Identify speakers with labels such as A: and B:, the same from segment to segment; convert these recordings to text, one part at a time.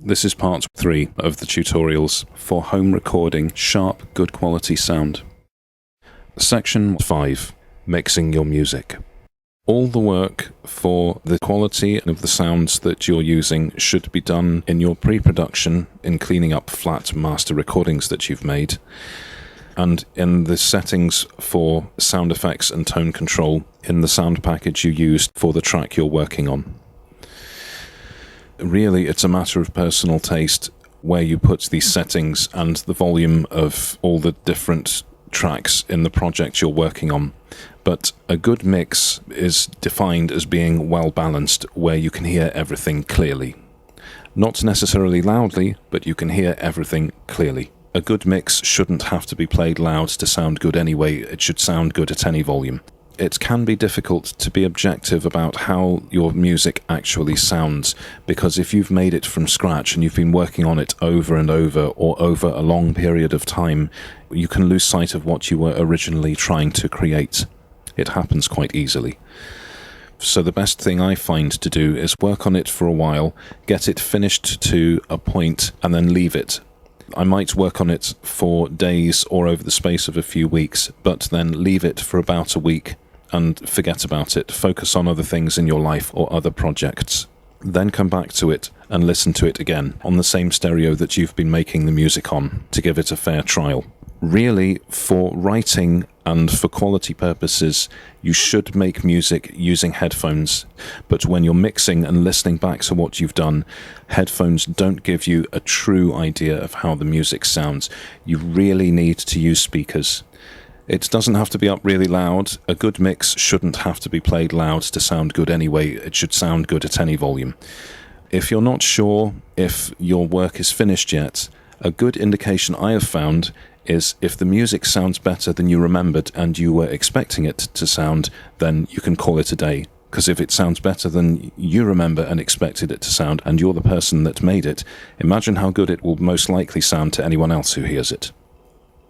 A: This is part 3 of the tutorials for home recording sharp, good quality sound. Section 5. Mixing your music. All the work for the quality of the sounds that you're using should be done in your pre-production, in cleaning up flat master recordings that you've made, and in the settings for sound effects and tone control in the sound package you used for the track you're working on. Really, it's a matter of personal taste where you put these settings and the volume of all the different tracks in the project you're working on. But a good mix is defined as being well balanced, where you can hear everything clearly. Not necessarily loudly, but you can hear everything clearly. A good mix shouldn't have to be played loud to sound good anyway. It should sound good at any volume. It can be difficult to be objective about how your music actually sounds, because if you've made it from scratch and you've been working on it over and over or over a long period of time, you can lose sight of what you were originally trying to create. It happens quite easily. So the best thing I find to do is work on it for a while, get it finished to a point, and then leave it. I might work on it for days or over the space of a few weeks, but then leave it for about a week and forget about it, focus on other things in your life or other projects. Then come back to it and listen to it again on the same stereo that you've been making the music on to give it a fair trial. Really, for writing and for quality purposes, you should make music using headphones, but when you're mixing and listening back to what you've done, headphones don't give you a true idea of how the music sounds. You really need to use speakers. It doesn't have to be up really loud. A good mix shouldn't have to be played loud to sound good anyway. It should sound good at any volume. If you're not sure if your work is finished yet, a good indication I have found is if the music sounds better than you remembered and you were expecting it to sound, then you can call it a day. Because if it sounds better than you remember and expected it to sound, and you're the person that made it, imagine how good it will most likely sound to anyone else who hears it.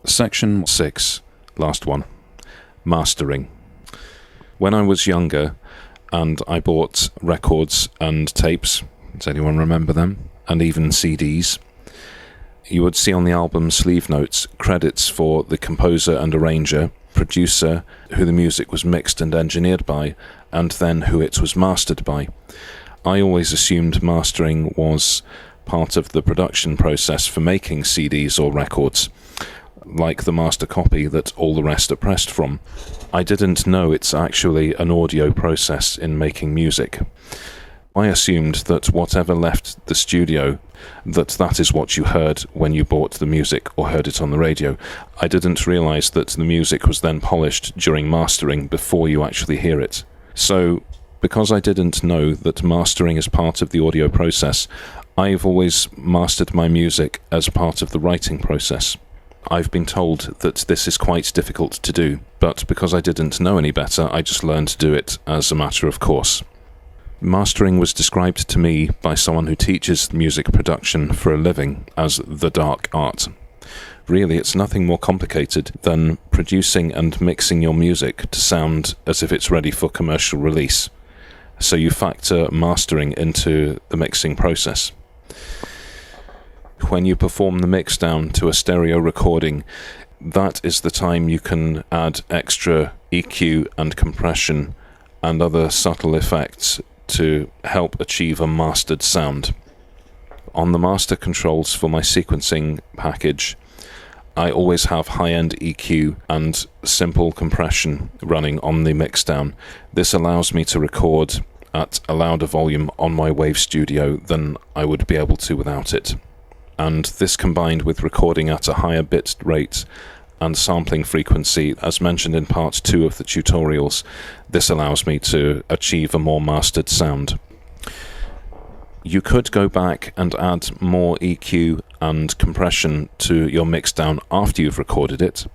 A: Section 6. Last one. Mastering. When I was younger and I bought records and tapes, does anyone remember them? And even CDs, you would see on the album sleeve notes credits for the composer and arranger, producer, who the music was mixed and engineered by, and then who it was mastered by. I always assumed mastering was part of the production process for making CDs or records, like the master copy that all the rest are pressed from. I didn't know it's actually an audio process in making music. I assumed that whatever left the studio, that is what you heard when you bought the music or heard it on the radio. I didn't realize that the music was then polished during mastering before you actually hear it. So, because I didn't know that mastering is part of the audio process, I've always mastered my music as part of the writing process. I've been told that this is quite difficult to do, but because I didn't know any better, I just learned to do it as a matter of course. Mastering was described to me by someone who teaches music production for a living as the dark art. Really, it's nothing more complicated than producing and mixing your music to sound as if it's ready for commercial release. So you factor mastering into the mixing process. When you perform the mix down to a stereo recording, that is the time you can add extra EQ and compression and other subtle effects to help achieve a mastered sound. On the master controls for my sequencing package, I always have high-end EQ and simple compression running on the mixdown. This allows me to record at a louder volume on my Wave Studio than I would be able to without it. And this combined with recording at a higher bit rate and sampling frequency, as mentioned in part 2 of the tutorials, this allows me to achieve a more mastered sound. You could go back and add more EQ and compression to your mixdown after you've recorded it,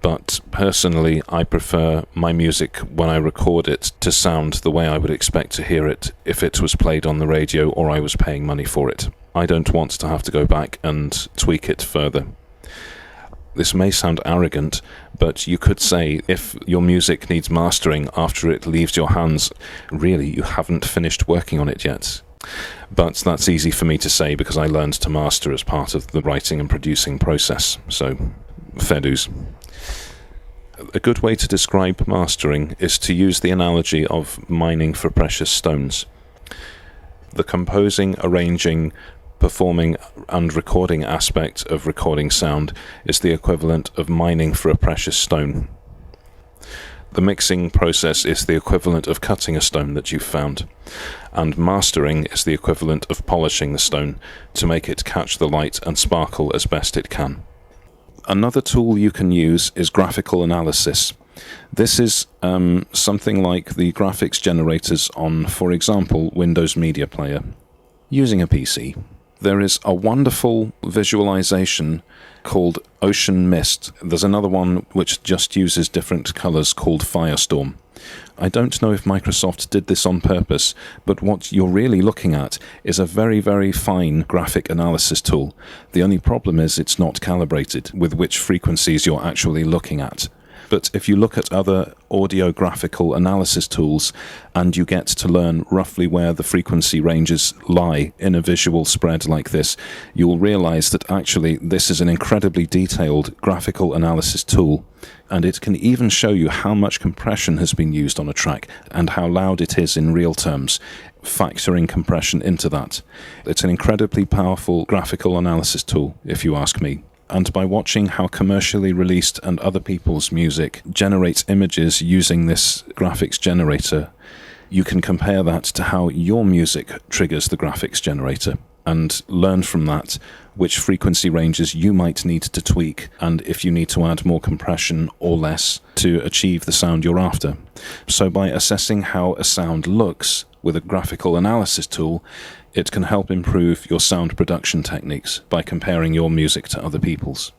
A: but personally I prefer my music when I record it to sound the way I would expect to hear it if it was played on the radio or I was paying money for it. I don't want to have to go back and tweak it further. This may sound arrogant, but you could say if your music needs mastering after it leaves your hands, really you haven't finished working on it yet. But that's easy for me to say because I learned to master as part of the writing and producing process, so fair dues. A good way to describe mastering is to use the analogy of mining for precious stones. The composing, arranging, performing and recording aspect of recording sound is the equivalent of mining for a precious stone. The mixing process is the equivalent of cutting a stone that you've found, and mastering is the equivalent of polishing the stone to make it catch the light and sparkle as best it can. Another tool you can use is graphical analysis. This is something like the graphics generators on, for example, Windows Media Player. Using a PC, there is a wonderful visualization called Ocean Mist. There's another one which just uses different colors called Firestorm. I don't know if Microsoft did this on purpose, but what you're really looking at is a very, very fine graphic analysis tool. The only problem is it's not calibrated with which frequencies you're actually looking at. But if you look at other audio graphical analysis tools and you get to learn roughly where the frequency ranges lie in a visual spread like this, you'll realize that actually this is an incredibly detailed graphical analysis tool, and it can even show you how much compression has been used on a track and how loud it is in real terms, factoring compression into that. It's an incredibly powerful graphical analysis tool, if you ask me. And by watching how commercially released and other people's music generates images using this graphics generator, you can compare that to how your music triggers the graphics generator and learn from that which frequency ranges you might need to tweak and if you need to add more compression or less to achieve the sound you're after. So by assessing how a sound looks with a graphical analysis tool, it can help improve your sound production techniques by comparing your music to other people's.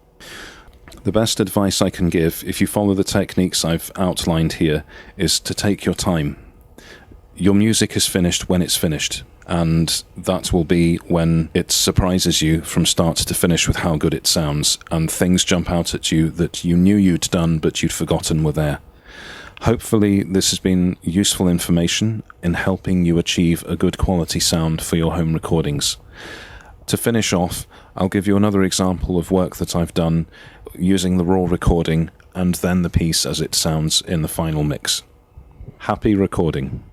A: The best advice I can give, if you follow the techniques I've outlined here, is to take your time. Your music is finished when it's finished, and that will be when it surprises you from start to finish with how good it sounds, and things jump out at you that you knew you'd done but you'd forgotten were there. Hopefully this has been useful information in helping you achieve a good quality sound for your home recordings. To finish off, I'll give you another example of work that I've done using the raw recording and then the piece as it sounds in the final mix. Happy recording.